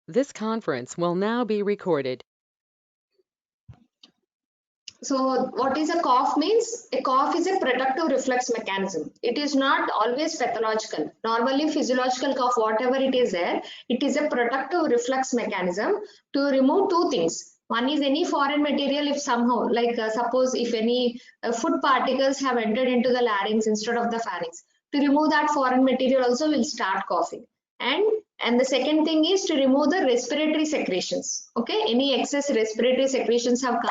This conference will now be recorded. So what is a cough means? A cough is a protective reflex mechanism. It is not always pathological. Normally physiological cough, whatever it is there, it is a protective reflex mechanism to remove two things. One is any foreign material if somehow, like suppose if any food particles have entered into the larynx instead of the pharynx. To remove that foreign material also will start coughing. And the second thing is to remove the respiratory secretions. Okay, any excess respiratory secretions have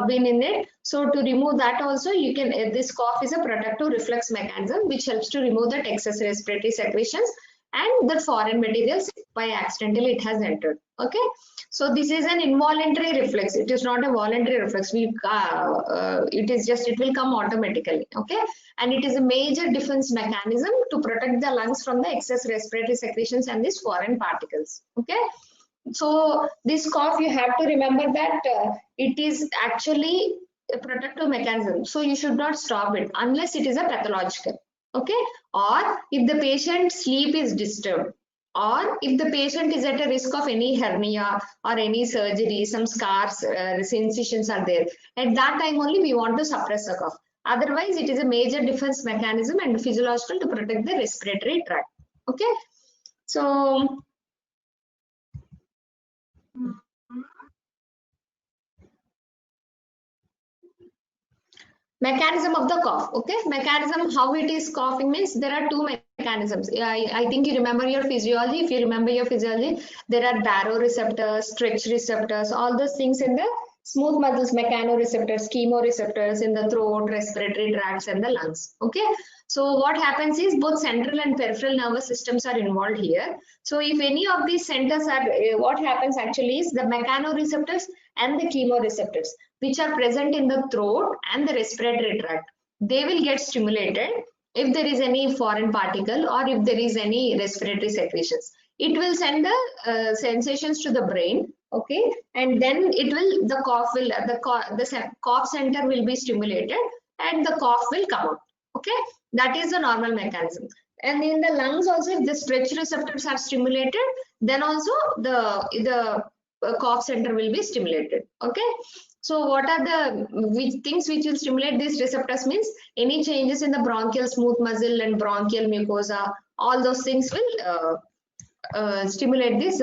been in it. So to remove that also you can, this cough is a protective reflex mechanism which helps to remove that excess respiratory secretions and the foreign materials by accidentally it has entered. Okay, so this is an involuntary reflex. It is not a voluntary reflex. It will come automatically. Okay, and it is a major defense mechanism to protect the lungs from the excess respiratory secretions and these foreign particles. Okay, so this cough you have to remember that it is actually a protective mechanism, so you should not stop it unless it is a pathological. Okay, or if the patient's sleep is disturbed, or if the patient is at a risk of any hernia or any surgery, some scars, incisions are there, at that time only we want to suppress the cough. Otherwise it is a major defense mechanism and physiological to protect the respiratory tract. Okay, so mechanism of the cough. Okay, mechanism how it is coughing means there are two mechanisms. I think you remember your physiology. If you remember your physiology, there are baroreceptors, stretch receptors, all those things in the smooth muscles, mechanoreceptors, chemoreceptors in the throat, respiratory tracts and the lungs. Okay, so what happens is both central and peripheral nervous systems are involved here. So if any of these centers are, what happens actually is the mechanoreceptors and the chemoreceptors which are present in the throat and the respiratory tract, they will get stimulated if there is any foreign particle or if there is any respiratory secretions. It will send the sensations to the brain. Okay, and then it will, the cough center will be stimulated and the cough will come out. Okay, that is the normal mechanism. And in the lungs also, if the stretch receptors are stimulated, then also the cough center will be stimulated. Okay, so what are the things which will stimulate these receptors means any changes in the bronchial smooth muscle and bronchial mucosa, all those things will stimulate this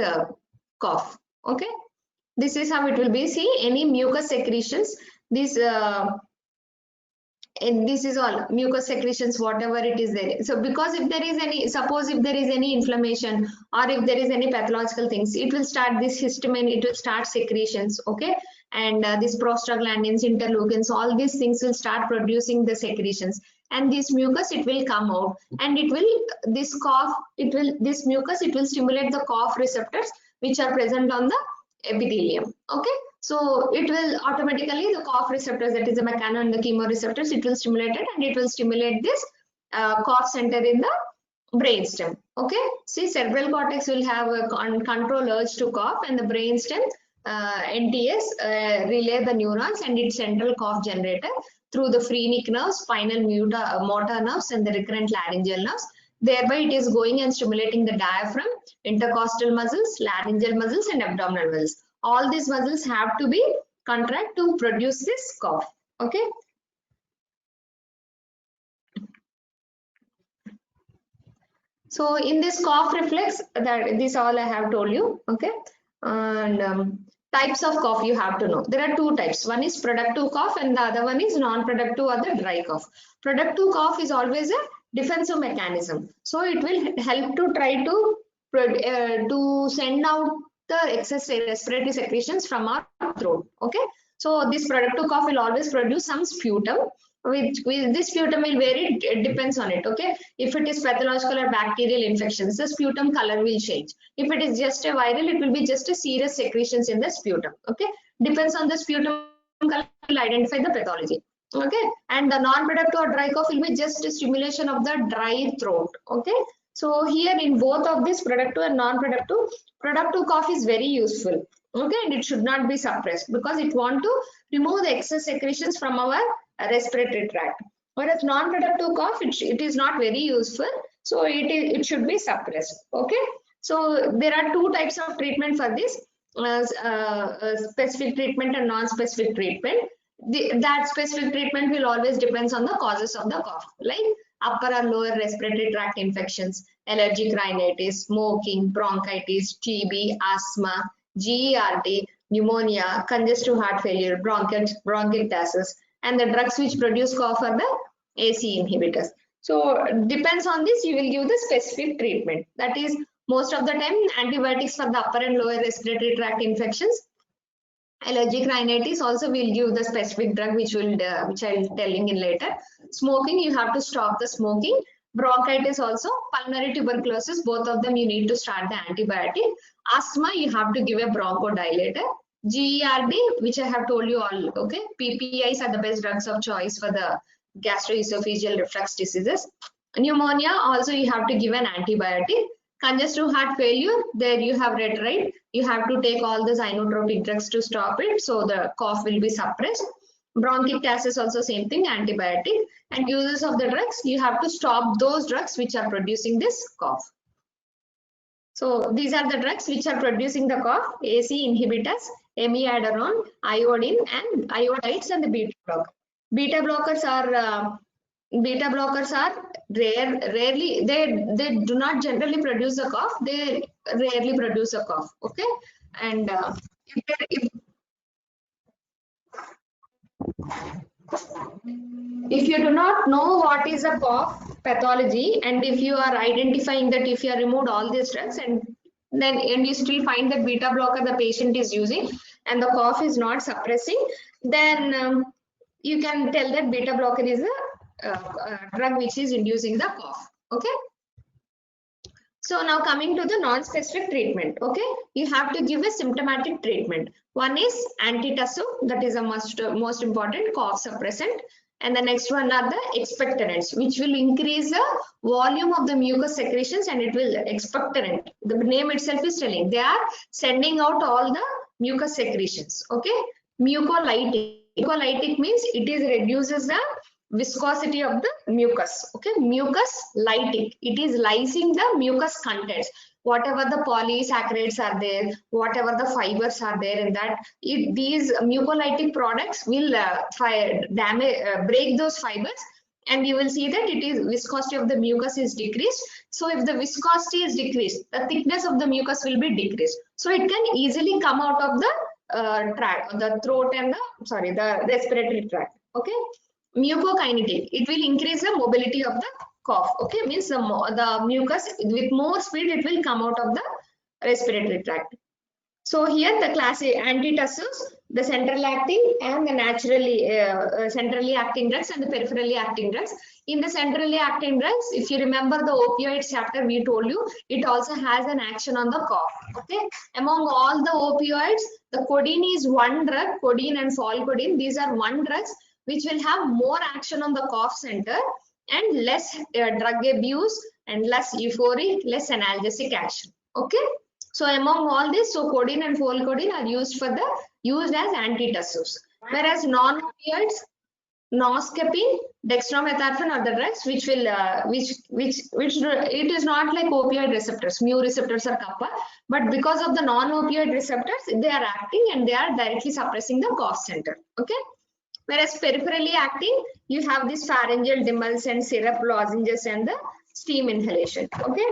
cough. Okay, this is how it will be. See, any mucus secretions, this and this is all mucus secretions, whatever it is there. So because if there is any, suppose if there is any inflammation or if there is any pathological things, it will start this histamine, it will start secretions. Okay, and this prostaglandins, interleukins, all these things will start producing the secretions, and this mucus it will come out, and it will, this cough, it will, this mucus it will stimulate the cough receptors which are present on the epithelium. Okay, so it will automatically, the cough receptors, that is the mechano and the chemoreceptors, it will stimulate it and it will stimulate this cough center in the brainstem. Okay, see, cerebral cortex will have a control urge to cough, and the brainstem NTS relay the neurons and its central cough generator through the phrenic nerves, spinal motor nerves and the recurrent laryngeal nerves. Thereby it is going and stimulating the diaphragm, intercostal muscles, laryngeal muscles and abdominal muscles. All these muscles have to be contract to produce this cough. Okay, so in this cough reflex, that this all I have told you. Okay, and types of cough you have to know. There are two types. One is productive cough and the other one is non-productive or the dry cough. Productive cough is always a defensive mechanism. So it will help to try to send out the excess respiratory secretions from our throat. Okay, so this productive cough will always produce some sputum. With this sputum will vary, it depends on it. Okay, if it is pathological or bacterial infections, the sputum color will change. If it is just a viral, it will be just a serous secretions in the sputum. Okay, depends on the sputum color, will identify the pathology. Okay, and the non-productive or dry cough will be just a stimulation of the dry throat. Okay, so here in both of this productive and non-productive, productive cough is very useful. Okay, and it should not be suppressed because it want to remove the excess secretions from our respiratory tract. Whereas non-productive cough, it is not very useful, so it should be suppressed. Okay, So there are two types of treatment for this, specific treatment and non-specific treatment. That specific treatment will always depends on the causes of the cough, like upper or lower respiratory tract infections, allergic rhinitis, smoking, bronchitis, TB, asthma, GERD, pneumonia, congestive heart failure, bronchiectasis, and the drugs which produce cough are the AC inhibitors. So depends on this, you will give the specific treatment. That is, most of the time antibiotics for the upper and lower respiratory tract infections. Allergic rhinitis also will give the specific drug which I'll telling in later. Smoking, you have to stop the smoking. Bronchitis also, pulmonary tuberculosis, both of them you need to start the antibiotic. Asthma, you have to give a bronchodilator. GERD, which I have told you all, okay. PPIs are the best drugs of choice for the gastroesophageal reflux diseases. Pneumonia, also you have to give an antibiotic. Congestive heart failure, there you have read right, you have to take all the inotropic drugs to stop it, so the cough will be suppressed. Bronchiectasis also same thing, antibiotic. And uses of the drugs, you have to stop those drugs which are producing this cough. So these are the drugs which are producing the cough: AC inhibitors, amiodarone, iodine, and iodides, and the beta blocker. Beta blockers are rarely, they do not generally produce a cough, they rarely produce a cough, okay. And if you do not know what is a cough pathology, and if you are identifying that if you have removed all these drugs and you still find that beta blocker the patient is using and the cough is not suppressing, then you can tell that beta blocker is a drug which is inducing the cough, okay. So now coming to the non-specific treatment, okay, you have to give a symptomatic treatment. One is antitussive, that is a most important cough suppressant, and the next one are the expectorants, which will increase the volume of the mucus secretions, and it will expectorant. The name itself is telling they are sending out all the mucus secretions, okay. Mucolytic. Mucolytic means it is reduces the viscosity of the mucus, okay. Mucus lytic, it is lysing the mucus contents, whatever the polysaccharides are there, whatever the fibers are there in that, these mucolytic products will break those fibers, and you will see that it is viscosity of the mucus is decreased. So if the viscosity is decreased, the thickness of the mucus will be decreased, so it can easily come out of the tract, the throat and the respiratory tract, okay. Mucokinetic, it will increase the mobility of the cough, okay, means the mucus with more speed it will come out of the respiratory tract. So here the class antitussives, the central acting and the naturally centrally acting drugs and the peripherally acting drugs. In the centrally acting drugs, if you remember the opioids chapter we told you, it also has an action on the cough, okay. Among all the opioids, the codeine is one drug, codeine and folcodeine, these are one drugs which will have more action on the cough center and less drug abuse and less euphoric, less analgesic action, okay. So among all this, so codeine and folcodeine are used as antitussives, whereas non-opioids, noscapine, dextromethorphan are the drugs which will it is not like opioid receptors, mu receptors are kappa, but because of the non-opioid receptors they are acting and they are directly suppressing the cough center, okay. Whereas peripherally acting, you have this pharyngeal dimulse and syrup lozenges and the steam inhalation, okay.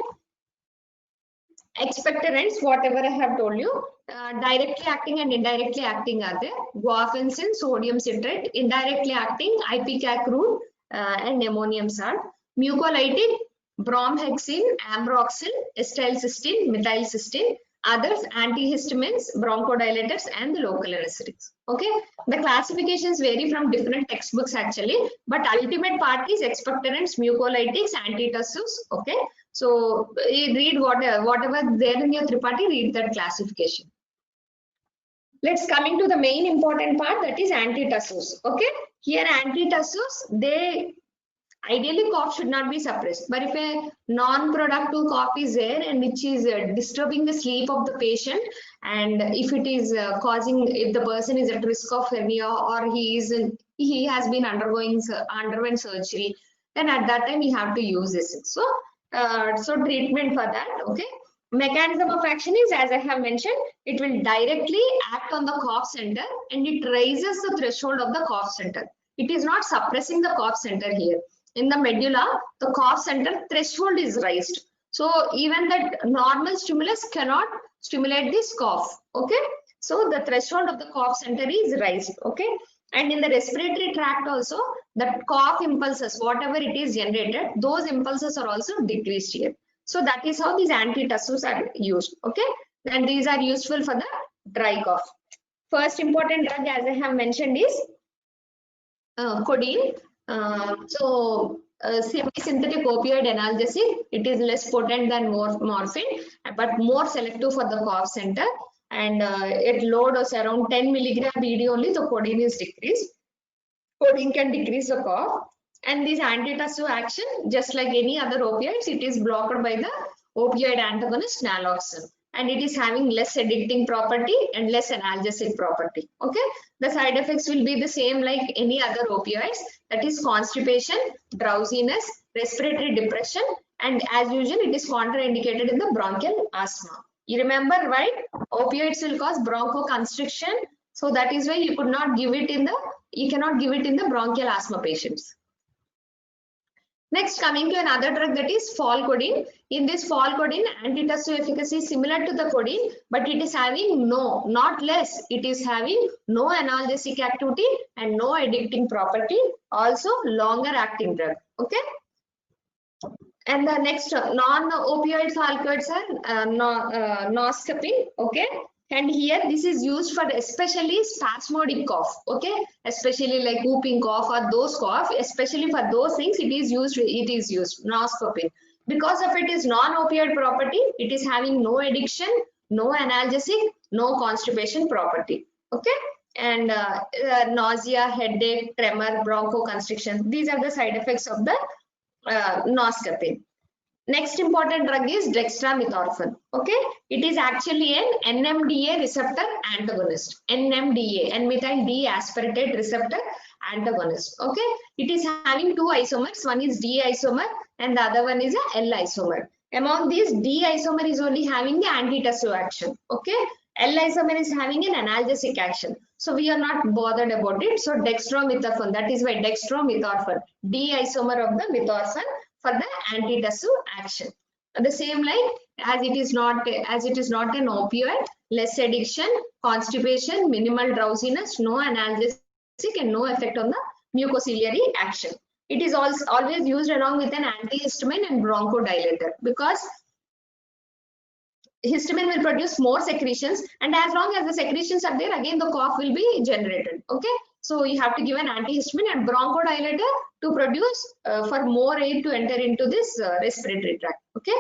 Expectorants, whatever I have told you, directly acting and indirectly acting are there. Guaifenesin, sodium citrate, indirectly acting, ipecac root and ammonium salt. Mucolytic, bromhexine, ambroxol, acetylcysteine, methylcysteine. Others, antihistamines, bronchodilators, and the local anesthetics. Okay, the classifications vary from different textbooks actually, but ultimate part is expectorants, mucolytics, antitussives. Okay, so read whatever there in your Tripathi, read that classification. Let's coming to the main important part, that is antitussives. Okay, here antitussives, they ideally cough should not be suppressed, but if a non-productive cough is there and which is disturbing the sleep of the patient, and if it is if the person is at risk of hernia or he has been underwent surgery, then at that time we have to use this. So treatment for that, okay. Mechanism of action is, as I have mentioned, it will directly act on the cough center and it raises the threshold of the cough center. It is not suppressing the cough center here. In the medulla, the cough center threshold is raised. So even that normal stimulus cannot stimulate this cough. Okay. So the threshold of the cough center is raised. Okay. And in the respiratory tract also, the cough impulses, whatever it is generated, those impulses are also decreased here. So that is how these antitussives are used. Okay. And these are useful for the dry cough. First important drug, as I have mentioned, is codeine. Semi-synthetic opioid analgesic. It is less potent than morphine, but more selective for the cough center. And at low dose around 10 milligram BD only, the codeine is decreased. Codeine can decrease the cough. And this antitussive action, just like any other opioids, it is blocked by the opioid antagonist naloxone. And it is having less addicting property and less analgesic property. Okay, the side effects will be the same like any other opioids, that is constipation, drowsiness, respiratory depression, and as usual it is contraindicated in the bronchial asthma. You remember, right? Opioids will cause bronchoconstriction, so that is why you cannot give it in the bronchial asthma patients. Next, coming to another drug, that is Falcodine. In this Falcodine, antitussive efficacy is similar to the codeine, but it is having not less, it is having no analgesic activity and no addicting property, also longer acting drug. Okay. And the next non-opioid alkaloids are noscapine. Okay. And here this is used for especially spasmodic cough. Okay. Especially like whooping cough or those cough, especially for those things it is used noscapine. Because of it is non-opioid property, it is having no addiction, no analgesic, no constipation property. Okay. And nausea, headache, tremor, bronchoconstriction, these are the side effects of the noscapine. Next important drug is dextromethorphan. Okay, it is actually an NMDA receptor antagonist. NMDA, N-methyl D-aspartate receptor antagonist. Okay, it is having two isomers. One is D isomer and the other one is a L isomer. Among these, D isomer is only having the antitussive action. Okay, L isomer is having an analgesic action. So we are not bothered about it. So dextromethorphan, that is why dextromethorphan, D isomer of the methorphan for the antitussive action. The same like as it is not an opioid, less addiction, constipation, minimal drowsiness, no analgesic and no effect on the mucociliary action. It is also always used along with an antihistamine and bronchodilator because histamine will produce more secretions, and as long as the secretions are there, again the cough will be generated. Okay, so you have to give an antihistamine and bronchodilator to produce for more air to enter into this respiratory tract. Okay,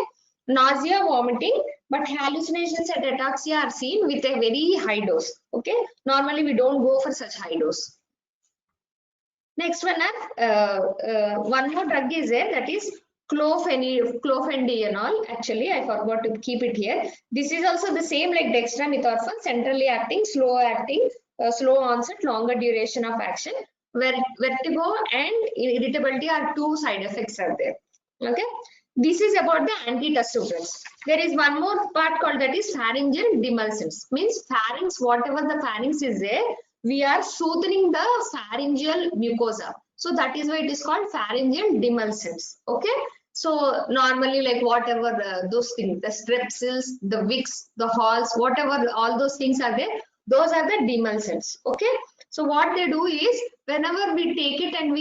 nausea, vomiting, but hallucinations and ataxia are seen with a very high dose. Okay, normally we don't go for such high dose. Next one, one more drug is there, that is clofenidenol. Actually, I forgot to keep it here. This is also the same like dextromethorphan, centrally acting, slow onset, longer duration of action. Where vertigo and irritability are two side effects are there. Okay, this is about the antitussive drugs. There is one more part called that is pharyngeal demulcents. Means pharynx, whatever the pharynx is there, we are soothing the pharyngeal mucosa. So that is why it is called pharyngeal demulcents. Okay. So normally like whatever those things, the strepsils, the Vicks, the Halls, whatever all those things are there, those are the demulcents. Okay. So what they do is whenever we take it and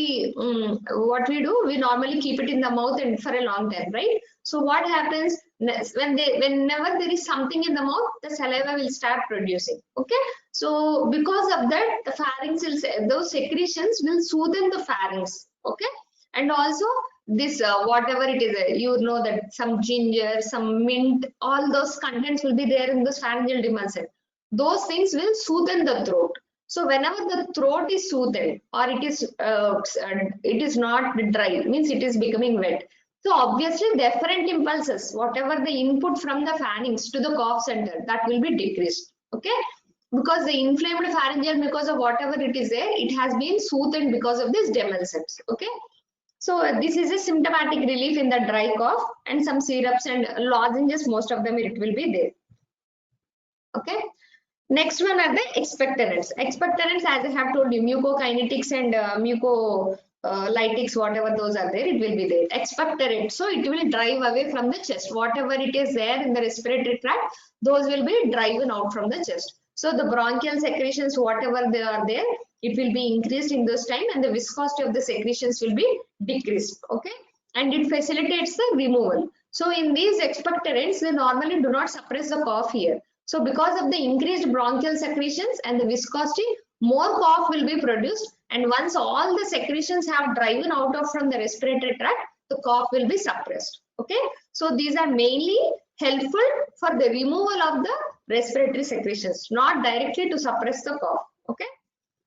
what we do, we normally keep it in the mouth and for a long time, right? So what happens whenever there is something in the mouth, the saliva will start producing. Okay. So because of that, the pharynx will, those secretions will soothe the pharynx. Okay. And also this whatever it is, you know that some ginger, some mint, all those contents will be there in the pharyngeal demulcent. Those things will soothe the throat. So whenever the throat is soothed or it is not dry, means it is becoming wet. So obviously the efferent impulses, whatever the input from the pharynx to the cough center, that will be decreased. Okay, because the inflamed pharyngeal mucosa, whatever it is there, it has been soothed because of this demulcents. Okay, So this is a symptomatic relief in the dry cough, and some syrups and lozenges, most of them it will be there. Okay. Next one are the expectorants. Expectorants, as I have told you, mucokinetics and mucolytics, whatever those are there, it will be there. Expectorant, so it will drive away from the chest. Whatever it is there in the respiratory tract, those will be driven out from the chest. So the bronchial secretions, whatever they are there, it will be increased in this time, and the viscosity of the secretions will be decreased. Okay, and it facilitates the removal. So in these expectorants, they normally do not suppress the cough here. So because of the increased bronchial secretions and the viscosity, more cough will be produced, and once all the secretions have driven out of from the respiratory tract, the cough will be suppressed. Okay, so these are mainly helpful for the removal of the respiratory secretions, not directly to suppress the cough. Okay,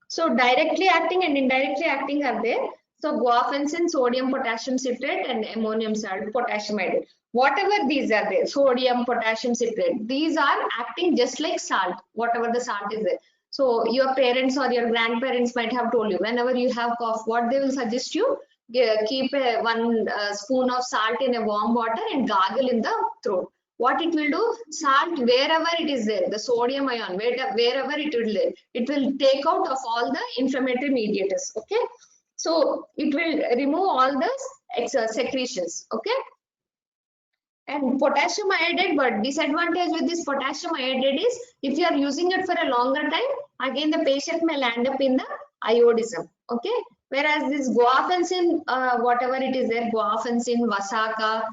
so directly acting and indirectly acting are there. So guaifenesin, sodium potassium citrate, and ammonium salt, potassium iodide. Whatever these are there, sodium, potassium citrate, these are acting just like salt, whatever the salt is there. So your parents or your grandparents might have told you, whenever you have cough, what they will suggest you, keep one spoon of salt in a warm water and gargle in the throat. What it will do, salt wherever it is there, the sodium ion, wherever it will there, it will take out of all the inflammatory mediators. Okay, so it will remove all the secretions. Okay, and potassium iodide, but disadvantage with this potassium iodide is if you are using it for a longer time, again the patient may land up in the iodism. Okay, whereas this guaifenesin, whatever it is there, guaifenesin, Vasaka,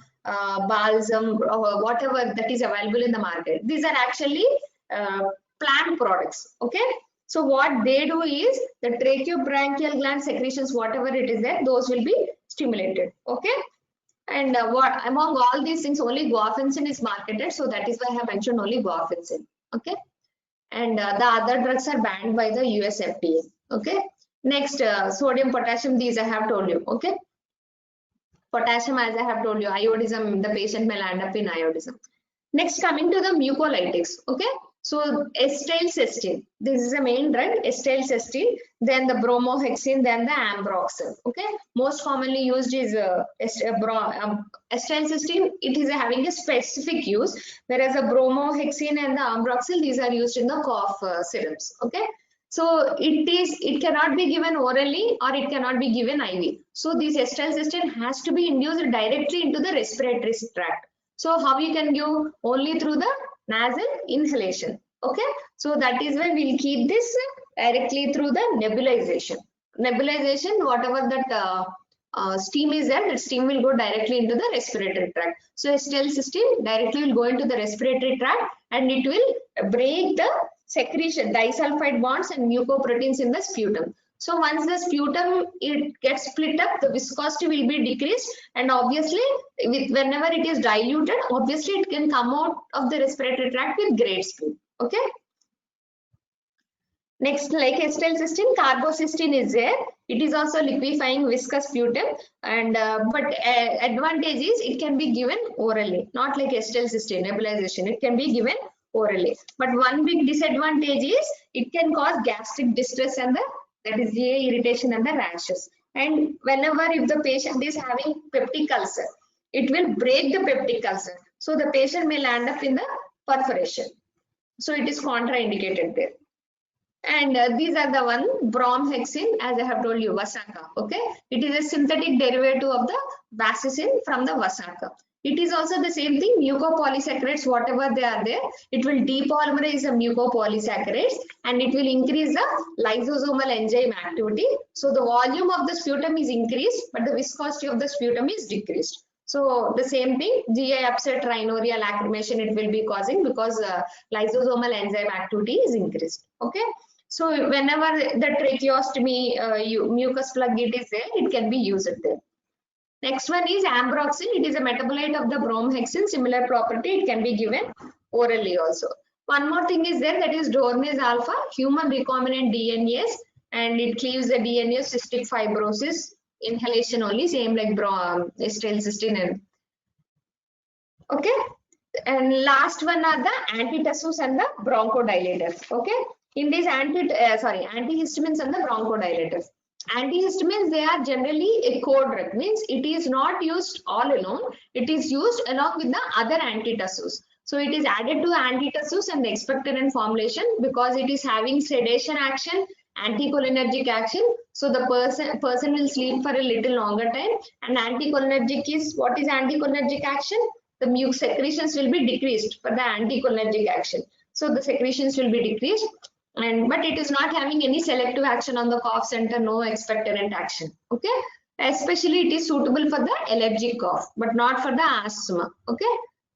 balsam, whatever that is available in the market, these are actually plant products. Okay, so what they do is the tracheobronchial gland secretions, whatever it is there, those will be stimulated. Okay, and what among all these things, only guaifenesin is marketed, so that is why I have mentioned only guaifenesin. Okay, and the other drugs are banned by the US FDA. Okay, next sodium, potassium, these I have told you. Okay, potassium, as I have told you, iodism, the patient may land up in iodism. Next, coming to the mucolytics. Okay, so acetylcysteine, this is the main drug, acetylcysteine, then the bromohexine, then the ambroxol. Okay, most commonly used is acetylcysteine. It is having a specific use, whereas the bromohexine and the ambroxol, these are used in the cough syrups. Okay, so it cannot be given orally or it cannot be given IV. So this acetylcysteine has to be induced directly into the respiratory tract. So how you can give? Only through the nasal inhalation. Okay, so that is why we'll keep this directly through the nebulization. Nebulization, whatever that steam is there, that steam will go directly into the respiratory tract. So acetylcysteine directly will go into the respiratory tract, and it will break the secretion, disulfide bonds and mucoproteins in the sputum. So once the sputum it gets split up, the viscosity will be decreased, and obviously whenever it is diluted, obviously it can come out of the respiratory tract with great speed. Okay. Next, like acetylcysteine, carbocysteine is there. It is also liquefying viscous sputum, and but advantage is it can be given orally, not like acetylcysteine nebulization. It can be given orally, but one big disadvantage is it can cause gastric distress and that is GI irritation and the rashes. And whenever if the patient is having peptic ulcer, it will break the peptic ulcer. So the patient may land up in the perforation. So it is contraindicated there. And these are the one bromhexine, as I have told you, Vasaka. Okay, it is a synthetic derivative of the bacillin from the Vasaka. It is also the same thing, mucopolysaccharides, whatever they are there, it will depolymerize the mucopolysaccharides and it will increase the lysosomal enzyme activity. So the volume of the sputum is increased, but the viscosity of the sputum is decreased. So the same thing, GI upset, rhinorrhea, lacrimation, it will be causing because lysosomal enzyme activity is increased. Okay. So whenever the tracheostomy mucus plug it is there, it can be used there. Next one is ambroxol. It is a metabolite of the bromhexine, similar property. It can be given orally also. One more thing is there, that is Dornase alpha, human recombinant DNase, and it cleaves the DNA of cystic fibrosis. Inhalation only, same like acetylcysteine. Okay. And last one are the antitussives and the bronchodilators. Okay. In these antihistamines and the bronchodilators. Antihistamines, they are generally a co-drug, means it is not used all alone, it is used along with the other antitussives. So it is added to antitussives and expectorant formulation because it is having sedation action, anticholinergic action. So the person will sleep for a little longer time. And anticholinergic is, what is anticholinergic action? The mucus secretions will be decreased for the anticholinergic action. So the secretions will be decreased, and but it is not having any selective action on the cough center, no expectorant action. Okay, especially it is suitable for the allergic cough but not for the asthma. Okay,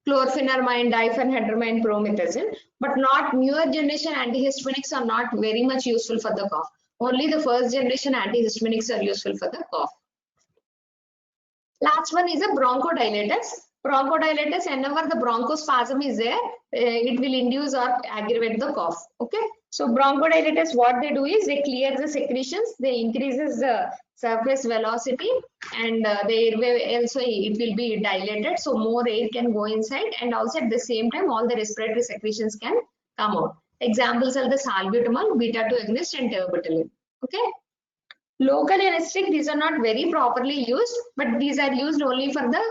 chlorpheniramine, diphenhydramine, promethazine, but not newer generation antihistaminics are not very much useful for the cough. Only the first generation antihistaminics are useful for the cough. Last one is a bronchodilators. Bronchodilators, whenever the bronchospasm is there, it will induce or aggravate the cough. Okay, so bronchodilators, what they do is they clear the secretions, they increases the surface velocity, and the airway also it will be dilated, so more air can go inside, and also at the same time all the respiratory secretions can come out. Examples are the salbutamol, beta-2 agonist, and terbutaline. Okay. Local anesthetic, these are not very properly used, but these are used only for the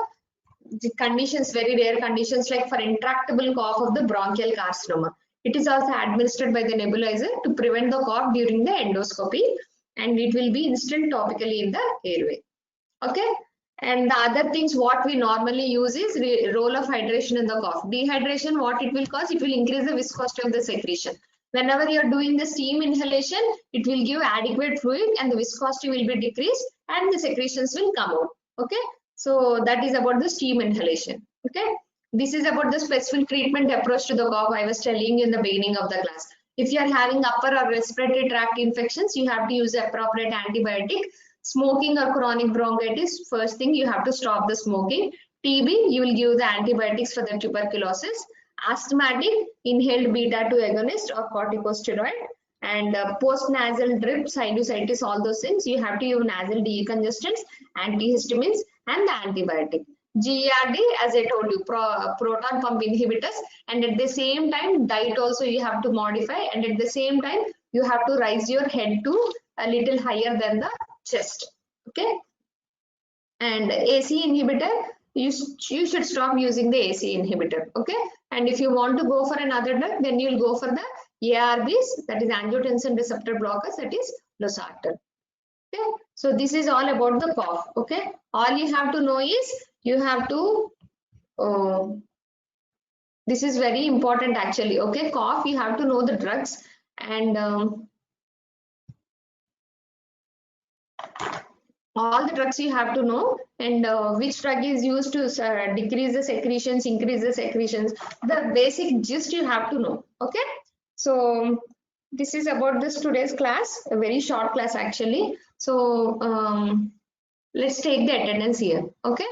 conditions, very rare conditions like for intractable cough of the bronchial carcinoma. It is also administered by the nebulizer to prevent the cough during the endoscopy, and it will be instilled topically in the airway. Okay. And the other things what we normally use is role of hydration in the cough. Dehydration, what it will cause? It will increase the viscosity of the secretion. Whenever you are doing the steam inhalation, it will give adequate fluid and the viscosity will be decreased and the secretions will come out. Okay, so that is about the steam inhalation. Okay, this is about the specific treatment approach to the cough I was telling you in the beginning of the class. If you are having upper or respiratory tract infections, you have to use the appropriate antibiotic. Smoking or chronic bronchitis, first thing you have to stop the smoking. TB, you will give the antibiotics for the tuberculosis. Asthmatic, inhaled beta-2 agonist or corticosteroid. And post-nasal drip, sinusitis, all those things, you have to use nasal decongestants, antihistamines, and the antibiotic. GERD, as I told you, proton pump inhibitors, and at the same time, diet also you have to modify, and at the same time, you have to raise your head to a little higher than the chest. Okay, and AC inhibitor, you should stop using the AC inhibitor. Okay, and if you want to go for another drug, then you'll go for the ARBs, that is angiotensin receptor blockers, that is losartan. Okay, so this is all about the cough. Okay, all you have to know is you have to this is very important actually. Okay, cough, you have to know the drugs, and all the drugs you have to know, and which drug is used to decrease the secretions, increase the secretions. The basic gist you have to know. Okay, so this is about this today's class, a very short class actually. So let's take the attendance here. Okay.